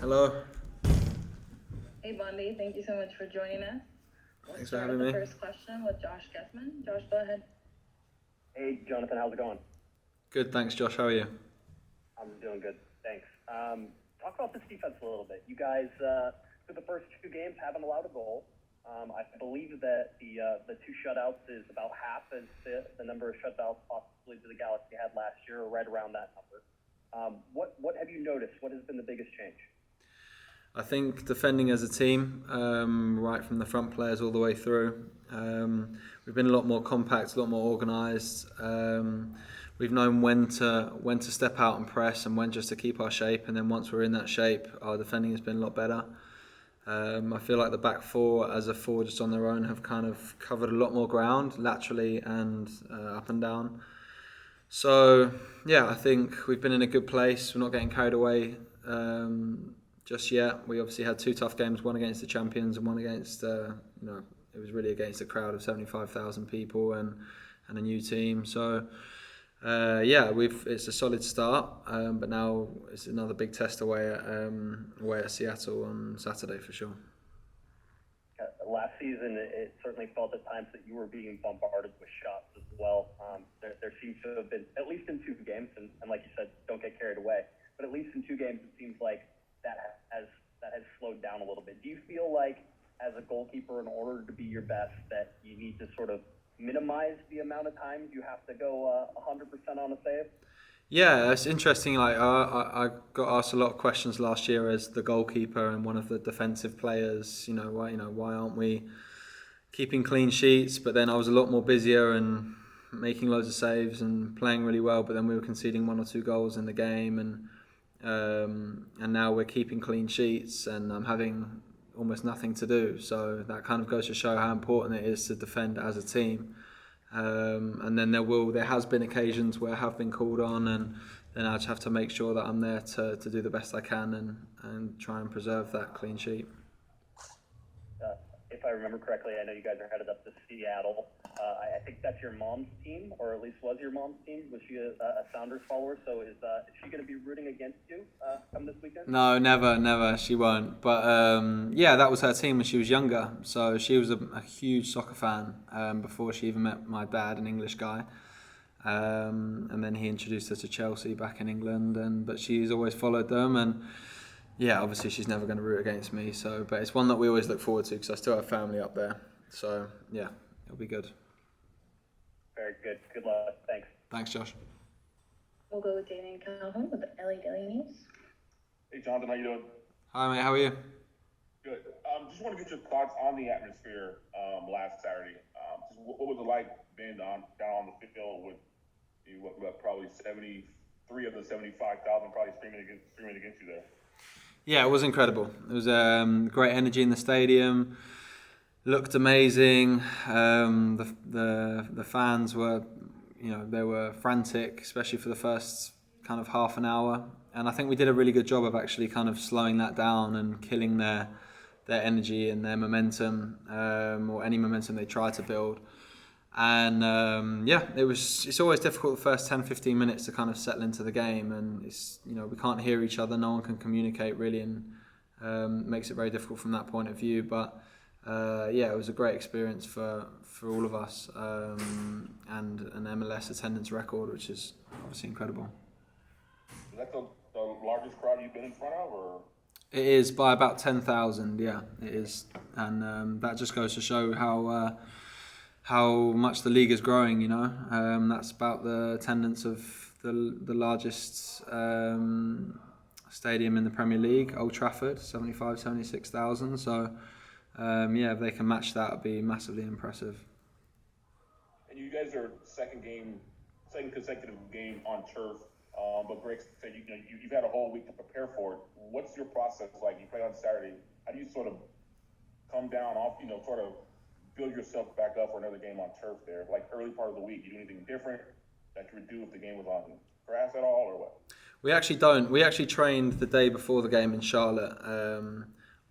Hello. Hey, Bundy. Thank you so much for joining us. Thanks for having me. The first question with Josh Gessman. Josh, go ahead. Hey, Jonathan, how's it going? Good, thanks, Josh. How are you? I'm doing good, thanks. Talk about this defense a little bit. You guys, through the first two games, haven't allowed a goal. I believe that the two shutouts is about half as the number of shutouts possibly to the Galaxy had last year, or right around that number. What have you noticed? What has been the biggest change? I think defending as a team, right from the front players all the way through. We've been a lot more compact, a lot more organised. We've known when to step out and press and when just to keep our shape. And then once we're in that shape, our defending has been a lot better. I feel like the back four, as a four just on their own, have kind of covered a lot more ground laterally and up and down. So yeah, I think we've been in a good place. We're not getting carried away just yet. We obviously had two tough games, one against the champions and one against it was really against a crowd of 75,000 people and a new team. So it's a solid start, but now it's another big test away at Seattle on Saturday for sure. Last season, it certainly felt at times that you were being bombarded with shots as well. There seems to have been, at least in two games, and like you said, don't get carried away, but at least in two games, it seems like that has slowed down a little bit. Do you feel like, as a goalkeeper, in order to be your best, that you need to sort of minimize the amount of times you have to go 100% on a save? Yeah, it's interesting. Like I got asked a lot of questions last year as the goalkeeper and one of the defensive players. Why aren't we keeping clean sheets? But then I was a lot more busier and making loads of saves and playing really well. But then we were conceding one or two goals in the game, and now we're keeping clean sheets, and I'm having almost nothing to do. So that kind of goes to show how important it is to defend as a team. And then there has been occasions where I have been called on, and then I just have to make sure that I'm there to do the best I can and try and preserve that clean sheet. If I remember correctly, I know you guys are headed up to Seattle. I think that's your mom's team, or at least was your mom's team. Was she a Sounders follower? So is she going to be rooting against you come this weekend? No, never. She won't. But that was her team when she was younger. So she was a huge soccer fan before she even met my dad, an English guy. And then he introduced her to Chelsea back in England. But she's always followed them. And yeah, obviously she's never going to root against me. But it's one that we always look forward to because I still have family up there. So yeah, it'll be good. Very good. Good luck. Thanks. Thanks, Josh. We'll go with Damian Calhoun with the LA Daily News. Hey, Jonathan, how you doing? Hi, mate. How are you? Good. Just want to get your thoughts on the atmosphere last Saturday. What was it like being down on the field with probably 73 of the 75,000 probably screaming against you there? Yeah, it was incredible. It was great energy in the stadium. Looked amazing. The fans were, they were frantic, especially for the first kind of half an hour. And I think we did a really good job of actually kind of slowing that down and killing their energy and their momentum, or any momentum they tried to build. And it's always difficult the first 10-15 minutes to kind of settle into the game, and it's we can't hear each other, no one can communicate really, and makes it very difficult from that point of view. But it was a great experience for all of us, and an MLS attendance record, which is obviously incredible. Is that the largest crowd you've been in front of, or? It is by about 10,000, yeah, it is. And that just goes to show how much the league is growing, That's about the attendance of the largest stadium in the Premier League, Old Trafford, 76,000. So, if they can match that, it'd be massively impressive. And you guys are second consecutive game on turf. But Greg said you've had a whole week to prepare for it. What's your process like? You play on Saturday. How do you sort of come down off, sort of build yourself back up for another game on turf there? Like early part of the week, you do anything different that you would do if the game was on grass at all, or what? We actually don't. We actually trained the day before the game in Charlotte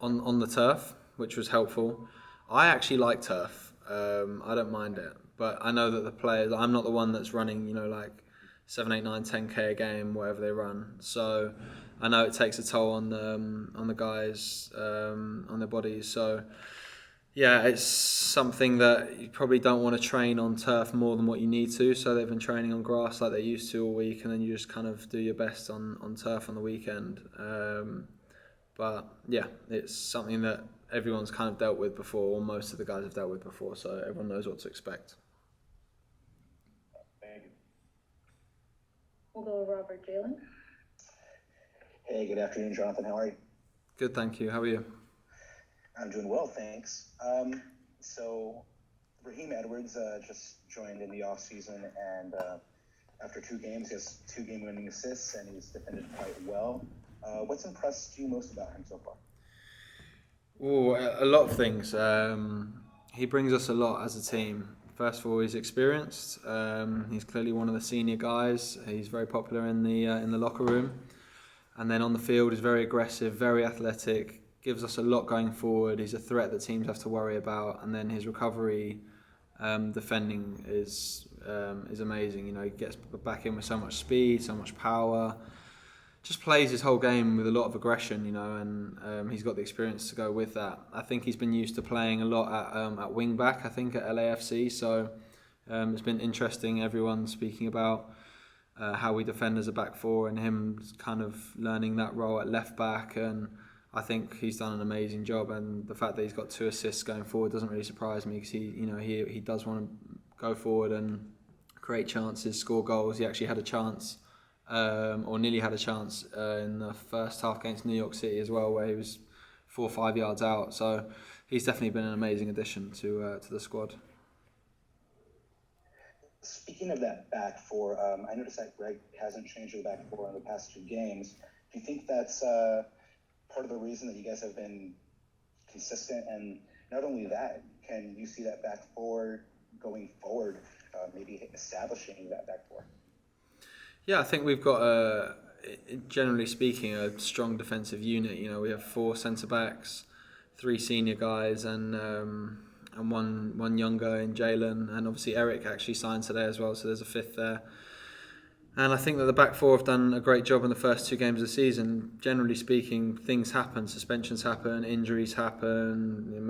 on the turf, which was helpful. I actually like turf. I don't mind it. But I know that the players, I'm not the one that's running, 7, 8, 9, 10K a game, whatever they run. So I know it takes a toll on the guys, on their bodies. So yeah, it's something that you probably don't want to train on turf more than what you need to. So they've been training on grass like they used to all week, and then you just kind of do your best on turf on the weekend. But yeah, it's something that everyone's kind of dealt with before, or most of the guys have dealt with before, so everyone knows what to expect. Thank you. We'll go with Robert Jalen. Hey, good afternoon, Jonathan. How are you? Good, thank you. How are you? I'm doing well, thanks. So Raheem Edwards just joined in the offseason, and after 2 games, he has 2 game-winning assists, and he's defended quite well. What's impressed you most about him so far? Oh, a lot of things. He brings us a lot as a team. First of all, he's experienced. He's clearly one of the senior guys. He's very popular in the locker room, and then on the field, he's very aggressive, very athletic. Gives us a lot going forward. He's a threat that teams have to worry about, and then his recovery, defending is amazing. You know, he gets back in with so much speed, so much power. Just plays his whole game with a lot of aggression, you know, and he's got the experience to go with that. I think he's been used to playing a lot at wing back, I think, at LAFC. So it's been interesting. Everyone speaking about how we defend as a back four, and him kind of learning that role at left back. And I think he's done an amazing job. And the fact that he's got 2 assists going forward doesn't really surprise me, because he does want to go forward and create chances, score goals. He actually had a chance. Or nearly had a chance in the first half against New York City as well, where he was 4 or 5 yards out. So he's definitely been an amazing addition to the squad. Speaking of that back four, I noticed that Greg hasn't changed the back four in the past 2 games. Do you think that's part of the reason that you guys have been consistent? And not only that, can you see that back four going forward, maybe establishing that back four? Yeah, I think we've got generally speaking, a strong defensive unit. You know, we have 4 centre backs, 3 senior guys, and one younger in Jalen, and obviously Eric actually signed today as well. So there's a 5th there. And I think that the back four have done a great job in the first 2 games of the season. Generally speaking, things happen, suspensions happen, injuries happen.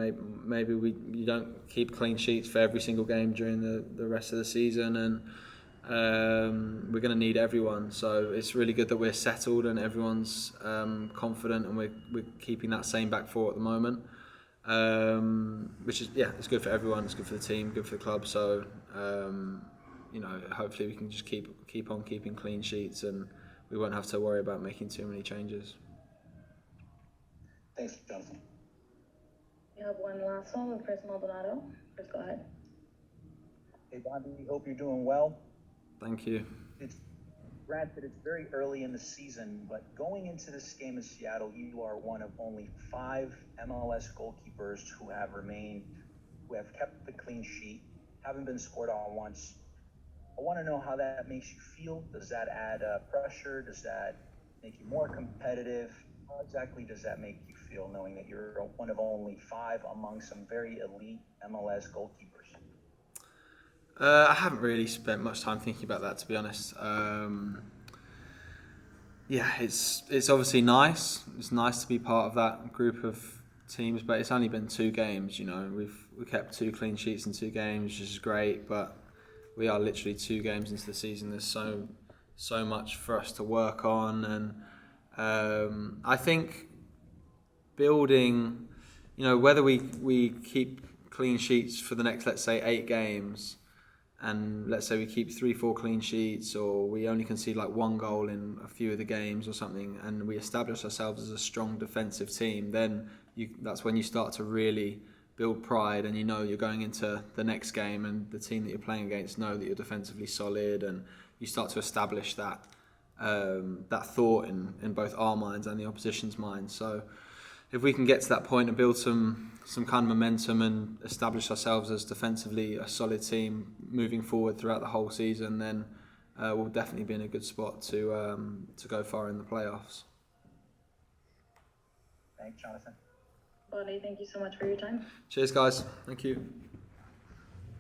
Maybe you don't keep clean sheets for every single game during the rest of the season, and we're going to need everyone. So it's really good that we're settled and everyone's confident, and we're keeping that same back four at the moment, which is, yeah, it's good for everyone. It's good for the team, good for the club. So hopefully we can just keep on keeping clean sheets, and we won't have to worry about making too many changes. Thanks, Jonathan. We have one last one with Chris Maldonado. Chris, go ahead. Hey, Bobby, hope you're doing well. Thank you. Granted, it's very early in the season, but going into this game in Seattle, you are one of only 5 MLS goalkeepers who have kept the clean sheet, haven't been scored on once. I want to know how that makes you feel. Does that add pressure? Does that make you more competitive? How exactly does that make you feel, knowing that you're one of only 5 among some very elite MLS goalkeepers? I haven't really spent much time thinking about that, to be honest. It's obviously nice. It's nice to be part of that group of teams, but it's only been 2 games. You know, we kept 2 clean sheets in 2 games, which is great. But we are literally 2 games into the season. There's so much for us to work on, and I think building, whether we keep clean sheets for the next, let's say, 8 games. And let's say we keep 3-4 clean sheets, or we only concede like 1 goal in a few of the games or something, and we establish ourselves as a strong defensive team, then that's when you start to really build pride, and you're going into the next game, and the team that you're playing against know that you're defensively solid, and you start to establish that thought in both our minds and the opposition's minds. So if we can get to that point and build some kind of momentum and establish ourselves as defensively a solid team moving forward throughout the whole season, then we'll definitely be in a good spot to go far in the playoffs. Thanks, Jonathan. Bonnie, thank you so much for your time. Cheers, guys. Thank you.